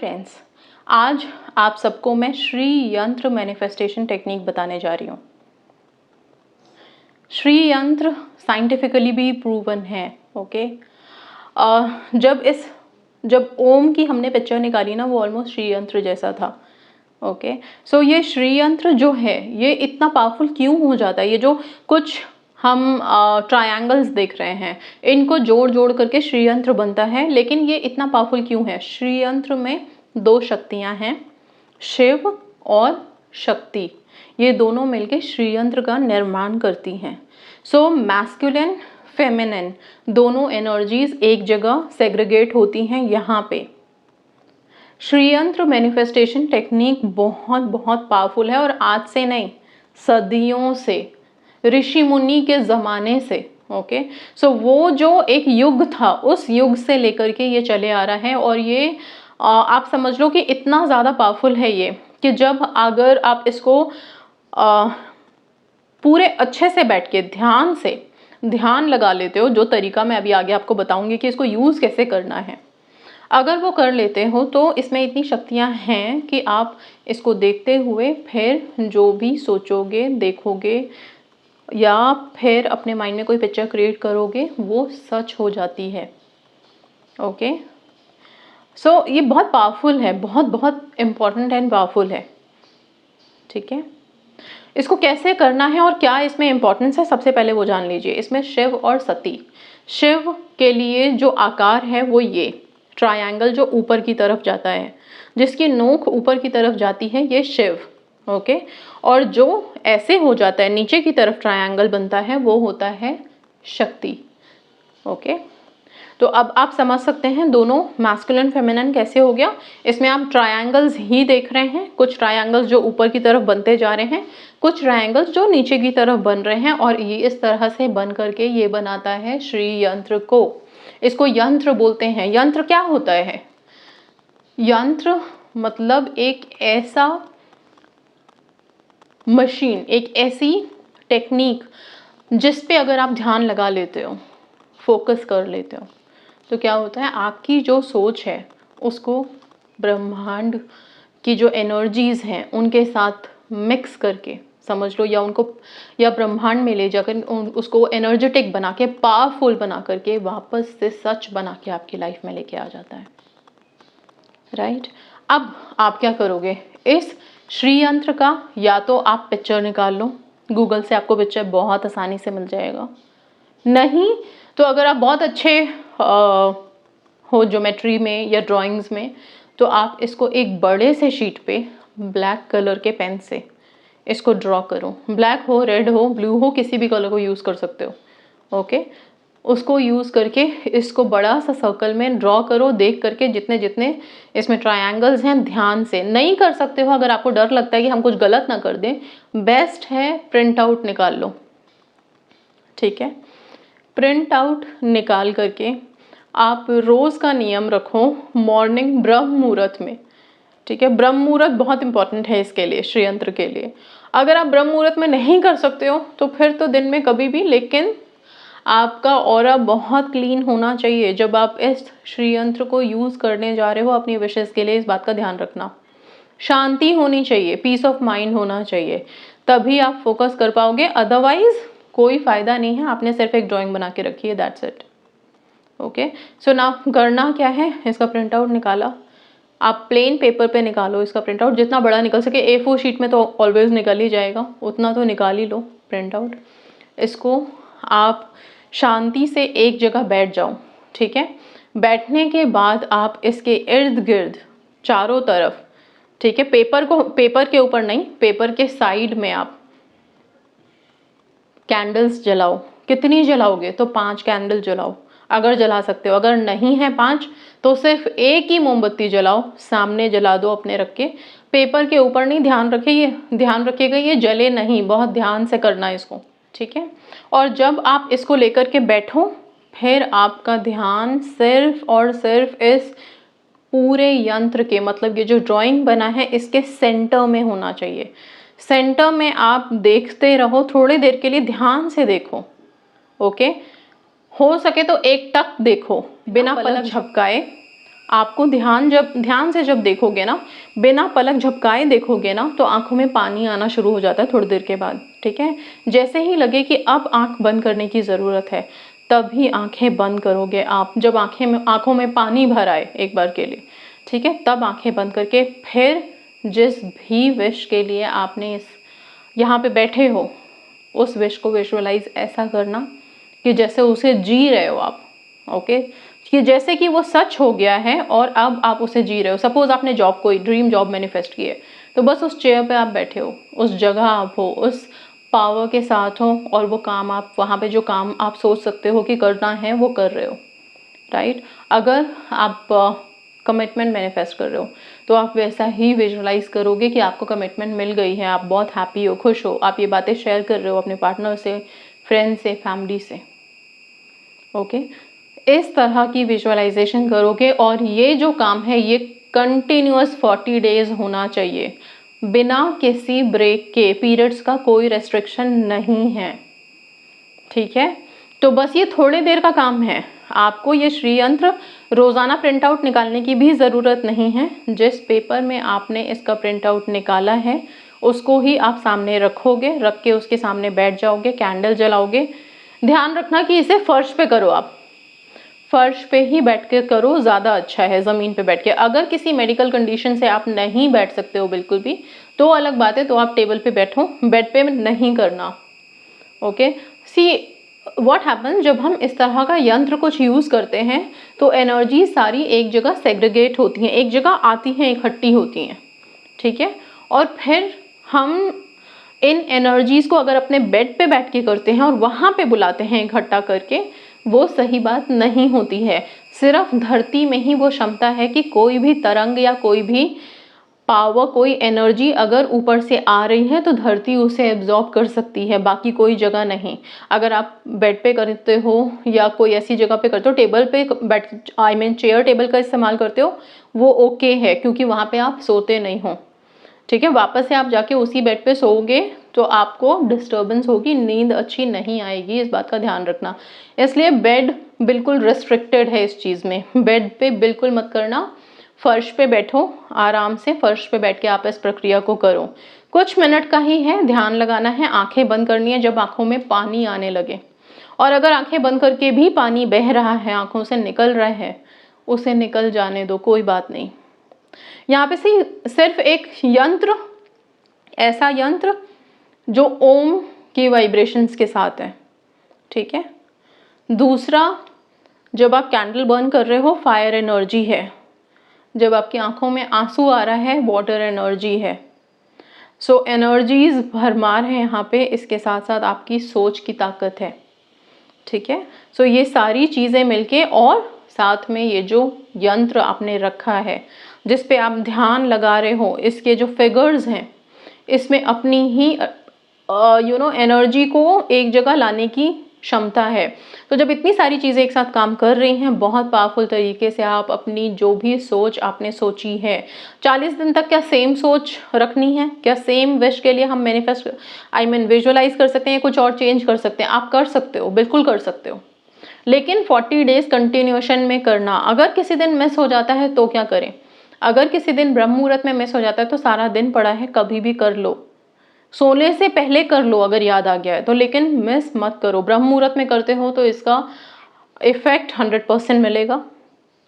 Friends, आज आप सबको मैं श्री यंत्र मैनिफेस्टेशन टेक्निक बताने जा रही हूँ। श्री यंत्र साइंटिफिकली भी प्रूवन है। ओके, जब ओम की हमने पिक्चर निकाली ना, वो ऑलमोस्ट श्री यंत्र जैसा था। ओके, सो ये श्री यंत्र जो है ये इतना पावरफुल क्यों हो जाता है? ये जो कुछ हम ट्रायंगल्स देख रहे हैं, इनको जोड़ जोड़ करके श्री यंत्र बनता है, लेकिन ये इतना पावरफुल क्यों है? श्री यंत्र में दो शक्तियां हैं, शिव और शक्ति। ये दोनों मिलके श्री यंत्र का निर्माण करती हैं। सो मैस्कुलिन फेमिनिन दोनों एनर्जीज एक जगह सेग्रीगेट होती हैं यहाँ पे। श्री यंत्र मैनिफेस्टेशन टेक्निक बहुत बहुत पावरफुल है, और आज से नहीं, सदियों से, ऋषि मुनि के ज़माने से। ओके, सो वो जो एक युग था, उस युग से लेकर के ये चले आ रहा है। और ये आप समझ लो कि इतना ज़्यादा पावरफुल है ये, कि जब अगर आप इसको पूरे अच्छे से बैठ के ध्यान से ध्यान लगा लेते हो, जो तरीका मैं अभी आगे आपको बताऊंगी कि इसको यूज़ कैसे करना है, अगर वो कर लेते हो तो इसमें इतनी शक्तियां हैं कि आप इसको देखते हुए फिर जो भी सोचोगे, देखोगे, या फिर अपने माइंड में कोई पिक्चर क्रिएट करोगे, वो सच हो जाती है। ओके, सो ये बहुत पावरफुल है, बहुत बहुत इम्पॉर्टेंट एंड पावरफुल है। ठीक है, इसको कैसे करना है और क्या इसमें इम्पोर्टेंस है, सबसे पहले वो जान लीजिए। इसमें शिव और सती, शिव के लिए जो आकार है वो ये ट्रायंगल जो ऊपर की तरफ जाता है, जिसकी नोक ऊपर की तरफ जाती है, ये शिव। ओके, और जो ऐसे हो जाता है, नीचे की तरफ ट्रायंगल बनता है, वो होता है शक्ति। ओके, तो अब आप समझ सकते हैं दोनों मैस्कुलिन फेमिनिन कैसे हो गया। इसमें आप ट्रायंगल्स ही देख रहे हैं, कुछ ट्रायंगल्स जो ऊपर की तरफ बनते जा रहे हैं, कुछ ट्रायंगल्स जो नीचे की तरफ बन रहे हैं, और ये इस तरह से बन करके ये बनाता है श्री यंत्र को। इसको यंत्र बोलते हैं। यंत्र क्या होता है? यंत्र मतलब एक ऐसा मशीन, एक ऐसी टेक्निक जिस पे अगर आप ध्यान लगा लेते हो, फोकस कर लेते हो, तो क्या होता है, आपकी जो सोच है उसको ब्रह्मांड की जो एनर्जीज हैं उनके साथ मिक्स करके, समझ लो, या उनको, या ब्रह्मांड में ले जाकर उसको एनर्जेटिक बना के, पावरफुल बना करके वापस से सच बना के आपकी लाइफ में लेके आ जाता है। राइट, अब आप क्या करोगे? इस श्री यंत्र का या तो आप पिक्चर निकाल लो, गूगल से आपको पिक्चर बहुत आसानी से मिल जाएगा। नहीं तो अगर आप बहुत अच्छे हो ज्योमेट्री में या ड्राइंग्स में, तो आप इसको एक बड़े से शीट पे ब्लैक कलर के पेन से इसको ड्रॉ करो। ब्लैक हो, रेड हो, ब्लू हो, किसी भी कलर को यूज़ कर सकते हो। ओके, उसको यूज़ करके इसको बड़ा सा सर्कल में ड्रॉ करो, देख करके जितने जितने इसमें ट्रायंगल्स हैं, ध्यान से। नहीं कर सकते हो, अगर आपको डर लगता है कि हम कुछ गलत ना कर दें, बेस्ट है प्रिंट आउट निकाल लो। ठीक है, प्रिंट आउट निकाल करके आप रोज़ का नियम रखो, मॉर्निंग ब्रह्म मुहूर्त में। ठीक है, ब्रह्म मुहूर्त बहुत इंपॉर्टेंट है इसके लिए, श्री यंत्र के लिए। अगर आप ब्रह्म मुहूर्त में नहीं कर सकते हो तो फिर तो दिन में कभी भी, लेकिन आपका ऑरा बहुत क्लीन होना चाहिए जब आप इस श्री यंत्र को यूज़ करने जा रहे हो अपनी विशेष के लिए। इस बात का ध्यान रखना, शांति होनी चाहिए, पीस ऑफ माइंड होना चाहिए, तभी आप फोकस कर पाओगे। अदरवाइज कोई फ़ायदा नहीं है, आपने सिर्फ एक ड्राइंग बना के रखी है, दैट्स इट। ओके, सो ना करना क्या है, इसका प्रिंट आउट निकाला, आप प्लेन पेपर पे निकालो इसका प्रिंट आउट, जितना बड़ा निकल सके। A4 शीट में तो ऑलवेज निकल ही जाएगा, उतना तो निकाल ही लो प्रिंट आउट। इसको आप शांति से एक जगह बैठ जाओ। ठीक है, बैठने के बाद आप इसके इर्द गिर्द चारों तरफ, ठीक है, पेपर के ऊपर नहीं, पेपर के साइड में आप कैंडल्स जलाओ। कितनी जलाओगे? तो 5 कैंडल जलाओ अगर जला सकते हो। अगर नहीं है 5 तो सिर्फ एक ही मोमबत्ती जलाओ, सामने जला दो अपने रख के, पेपर के ऊपर नहीं। ध्यान रखिएगा ये जले नहीं, बहुत ध्यान से करना है इसको। ठीक है, और जब आप इसको लेकर के बैठो, फिर आपका ध्यान सिर्फ और सिर्फ इस पूरे यंत्र के, मतलब ये जो ड्राइंग बना है इसके सेंटर में होना चाहिए। सेंटर में आप देखते रहो, थोड़ी देर के लिए ध्यान से देखो। ओके, हो सके तो एक टक देखो बिना पलक झपकाए। आपको ध्यान से जब देखोगे ना, बिना पलक झपकाए देखोगे ना, तो आंखों में पानी आना शुरू हो जाता है थोड़ी देर के बाद, ठीक है। जैसे ही लगे कि अब आंख बंद करने की ज़रूरत है, तभी आंखें बंद करोगे आप। जब आंखों में पानी भर आए एक बार के लिए, ठीक है, तब आंखें बंद करके फिर जिस भी विश के लिए आपने यहाँ पे बैठे हो, उस विश को विजुअलाइज ऐसा करना कि जैसे उसे जी रहे हो आप, ओके, कि जैसे कि वो सच हो गया है और अब आप उसे जी रहे हो। सपोज आपने कोई ड्रीम जॉब मैनिफेस्ट की है, तो बस उस चेयर पे आप बैठे हो, उस जगह आप हो, उस पावर के साथ हो, और वो काम आप वहाँ पे जो काम आप सोच सकते हो कि करना है वो कर रहे हो, राइट। अगर आप कमिटमेंट मैनिफेस्ट कर रहे हो, तो आप वैसा ही विजुअलाइज करोगे कि आपको कमिटमेंट मिल गई है, आप बहुत हैप्पी हो, खुश हो, आप ये बातें शेयर कर रहे हो अपने पार्टनर से, फ्रेंड से, फैमिली से, ओके। इस तरह की विजुअलाइजेशन करोगे, और ये जो काम है ये कंटिन्यूअस 40 डेज होना चाहिए, बिना किसी ब्रेक के। पीरियड्स का कोई रेस्ट्रिक्शन नहीं है, ठीक है। तो बस ये थोड़ी देर का काम है, आपको ये श्री यंत्र रोज़ाना प्रिंट आउट निकालने की भी ज़रूरत नहीं है। जिस पेपर में आपने इसका प्रिंट आउट निकाला है उसको ही आप सामने रखोगे, रख के उसके सामने बैठ जाओगे, कैंडल जलाओगे। ध्यान रखना कि इसे फर्श पे करो, आप फर्श पे ही बैठ के करो, ज़्यादा अच्छा है ज़मीन पे बैठ के। अगर किसी मेडिकल कंडीशन से आप नहीं बैठ सकते हो बिल्कुल भी, तो अलग बात है, तो आप टेबल पे बैठो, बेड पे नहीं करना, ओके। सी व्हाट हैपन, जब हम इस तरह का यंत्र कुछ यूज़ करते हैं तो एनर्जी सारी एक जगह सेग्रीगेट होती हैं, एक जगह आती हैं, इकट्ठी होती हैं, ठीक है। और फिर हम इन एनर्जीज़ को अगर अपने बेड पे बैठ के करते हैं और वहाँ पे बुलाते हैं इकट्ठा करके, वो सही बात नहीं होती है। सिर्फ धरती में ही वो क्षमता है कि कोई भी तरंग या कोई भी पावर, कोई एनर्जी अगर ऊपर से आ रही है तो धरती उसे एब्जॉर्ब कर सकती है, बाकी कोई जगह नहीं। अगर आप बेड पे करते हो या कोई ऐसी जगह पे करते हो, टेबल पे बैठ चेयर टेबल का इस्तेमाल करते हो, वो ओके है, क्योंकि वहाँ पे आप सोते नहीं हो, ठीक है। वापस से आप जाके उसी बेड पे सोओगे तो आपको डिस्टर्बेंस होगी, नींद अच्छी नहीं आएगी, इस बात का ध्यान रखना। इसलिए बेड बिल्कुल रेस्ट्रिक्टेड है इस चीज़ में, बेड पे बिल्कुल मत करना। फर्श पे बैठो, आराम से फर्श पे बैठ के आप इस प्रक्रिया को करो। कुछ मिनट का ही है, ध्यान लगाना है, आंखें बंद करनी है जब आंखों में पानी आने लगे। और अगर आंखें बंद करके भी पानी बह रहा है, आंखों से निकल रहा है, उसे निकल जाने दो, कोई बात नहीं। यहाँ पे सिर्फ एक यंत्र, ऐसा यंत्र जो ओम की वाइब्रेशंस के साथ है, ठीक है। दूसरा, जब आप कैंडल बर्न कर रहे हो, फायर एनर्जी है। जब आपकी आंखों में आंसू आ रहा है, वाटर एनर्जी है। सो एनर्जीज भरमार है यहाँ पे, इसके साथ साथ आपकी सोच की ताकत है, ठीक है। सो ये सारी चीज़ें मिलके, और साथ में ये जो यंत्र आपने रखा है जिस पे आप ध्यान लगा रहे हो, इसके जो फिगर्स हैं, इसमें अपनी ही एनर्जी को एक जगह लाने की क्षमता है। तो जब इतनी सारी चीज़ें एक साथ काम कर रही हैं, बहुत पावरफुल तरीके से आप अपनी जो भी सोच आपने सोची है, 40 दिन तक क्या सेम सोच रखनी है? क्या सेम विश के लिए हम मैनिफेस्ट विजुअलाइज कर सकते हैं, कुछ और चेंज कर सकते हैं? आप कर सकते हो, बिल्कुल कर सकते हो, लेकिन 40 डेज कंटिन्यूएशन में करना। अगर किसी दिन मिस हो जाता है तो क्या करें? अगर किसी दिन ब्रह्म मुहूर्त में मिस हो जाता है तो सारा दिन पड़ा है, कभी भी कर लो, सोने से पहले कर लो अगर याद आ गया है तो, लेकिन मिस मत करो। ब्रह्म मुहूर्त में करते हो तो इसका इफेक्ट 100% मिलेगा।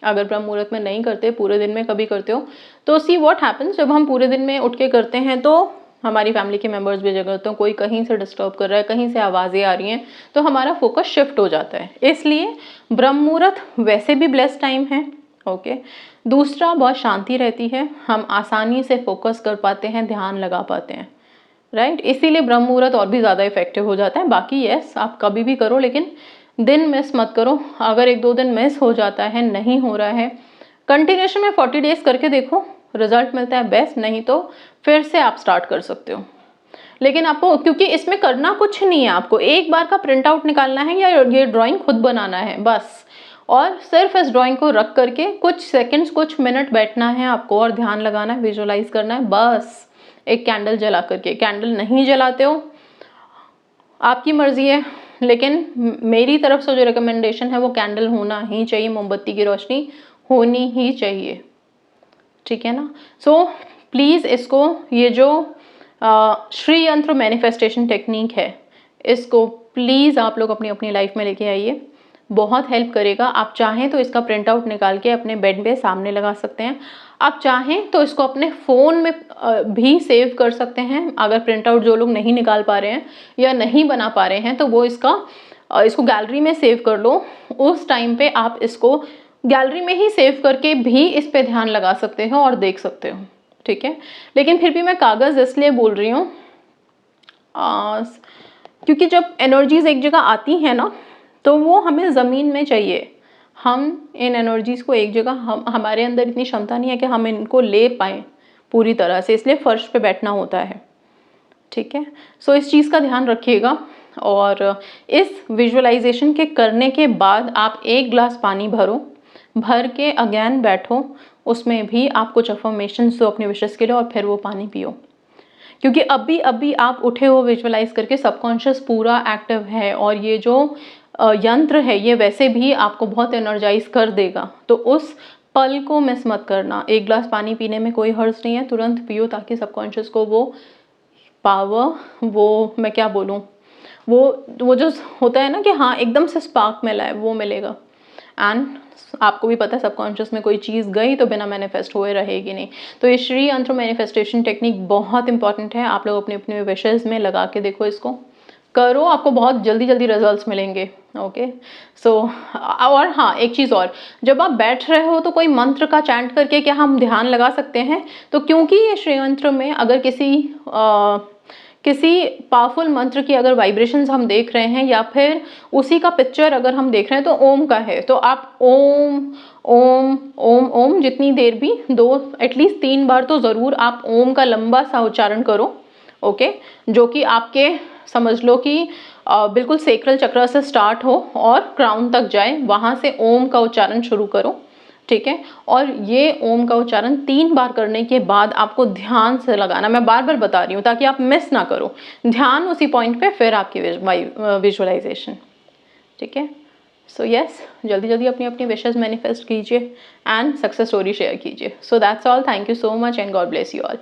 अगर ब्रह्म मुहूर्त में नहीं करते, पूरे दिन में कभी करते हो, तो सी व्हाट हैपन्स, जब हम पूरे दिन में उठ के करते हैं तो हमारी फैमिली के मेंबर्स भी जगते हैं, कोई कहीं से डिस्टर्ब कर रहा है, कहीं से आवाज़ें आ रही हैं, तो हमारा फोकस शिफ्ट हो जाता है। इसलिए ब्रह्म मुहूर्त वैसे भी ब्लेस्ड टाइम है, ओके। दूसरा, बहुत शांति रहती है, हम आसानी से फोकस कर पाते हैं, ध्यान लगा पाते हैं, राइट। इसीलिए ब्रह्म मुहूर्त और भी ज़्यादा इफेक्टिव हो जाता है। बाकी यस, आप कभी भी करो, लेकिन दिन मिस मत करो। अगर 1-2 दिन मिस हो जाता है, नहीं हो रहा है, कंटिन्यूशन में 40 डेज करके देखो, रिजल्ट मिलता है बेस्ट, नहीं तो फिर से आप स्टार्ट कर सकते हो। लेकिन आपको, क्योंकि इसमें करना कुछ नहीं है, आपको एक बार का प्रिंट आउट निकालना है या ये ड्राइंग खुद बनाना है बस, और सिर्फ इस ड्राइंग को रख करके कुछ सेकंड्स, कुछ मिनट बैठना है आपको और ध्यान लगाना है, विजुअलाइज करना है बस। एक कैंडल जला करके, कैंडल नहीं जलाते हो आपकी मर्जी है, लेकिन मेरी तरफ से जो रिकमेंडेशन है वो कैंडल होना ही चाहिए, मोमबत्ती की रोशनी होनी ही चाहिए, ठीक है ना। सो प्लीज़ इसको, ये जो श्री यंत्र मैनिफेस्टेशन टेक्निक है, इसको प्लीज़ आप लोग अपनी अपनी लाइफ में लेके आइए, बहुत हेल्प करेगा। आप चाहें तो इसका प्रिंट आउट निकाल के अपने बेड पे सामने लगा सकते हैं, आप चाहें तो इसको अपने फ़ोन में भी सेव कर सकते हैं। अगर प्रिंट आउट जो लोग नहीं निकाल पा रहे हैं या नहीं बना पा रहे हैं तो वो इसको गैलरी में सेव कर लो। उस टाइम पे आप इसको गैलरी में ही सेव करके भी इस पे ध्यान लगा सकते हो और देख सकते हो, ठीक है। लेकिन फिर भी मैं कागज़ इसलिए बोल रही हूँ क्योंकि जब एनर्जीज एक जगह आती हैं ना, तो वो हमें ज़मीन में चाहिए। हम इन एनर्जीज़ को एक जगह, हमारे अंदर इतनी क्षमता नहीं है कि हम इनको ले पाएँ पूरी तरह से, इसलिए फर्श पे बैठना होता है, ठीक है। सो इस चीज़ का ध्यान रखिएगा। और इस विजुअलाइजेशन के करने के बाद आप 1 ग्लास पानी भर के अगेन बैठो, उसमें भी आप कुछ अफर्मेशंस दो अपने विशेस के लिए और फिर वो पानी पियो। क्योंकि अभी आप उठे हो विजुअलाइज करके, सबकॉन्शियस पूरा एक्टिव है और ये जो यंत्र है ये वैसे भी आपको बहुत एनर्जाइज कर देगा। तो उस पल को मिस मत करना। 1 ग्लास पानी पीने में कोई हर्ज नहीं है, तुरंत पियो ताकि सबकॉन्शियस को वो पावर, वो मैं क्या बोलूँ, वो जो होता है ना कि हाँ एकदम से स्पार्क मिला है, वो मिलेगा। एंड आपको भी पता है सबकॉन्शियस में कोई चीज़ गई तो बिना मैनिफेस्ट हुए रहेगी नहीं। तो ये श्री यंत्र मैनिफेस्टेशन टेक्निक बहुत इंपॉर्टेंट है। आप लोग अपने अपने विशेज़ में लगा के देखो, इसको करो, आपको बहुत जल्दी जल्दी रिजल्ट्स मिलेंगे। ओके सो और हाँ, एक चीज़ और, जब आप बैठ रहे हो तो कोई मंत्र का चैंट करके क्या हम ध्यान लगा सकते हैं? तो क्योंकि ये श्री यंत्र में अगर किसी पावरफुल मंत्र की अगर वाइब्रेशंस हम देख रहे हैं या फिर उसी का पिक्चर अगर हम देख रहे हैं तो ओम का है, तो आप ओम ओम ओम ओम जितनी देर भी, एटलीस्ट 3 बार तो ज़रूर आप ओम का लंबा सा उच्चारण करो। ओके, जो कि आपके समझ लो कि बिल्कुल सेक्रल चक्र से स्टार्ट हो और क्राउन तक जाए, वहाँ से ओम का उच्चारण शुरू करो, ठीक है। और ये ओम का उच्चारण 3 बार करने के बाद आपको ध्यान से लगाना। मैं बार बार बता रही हूँ ताकि आप मिस ना करो, ध्यान उसी पॉइंट पे, फिर आपकी विजुअलाइजेशन, ठीक है। सो यस, जल्दी जल्दी अपनी अपनी विशेस मैनिफेस्ट कीजिए एंड सक्सेस स्टोरी शेयर कीजिए। So that's all, thank you so much and God bless you all.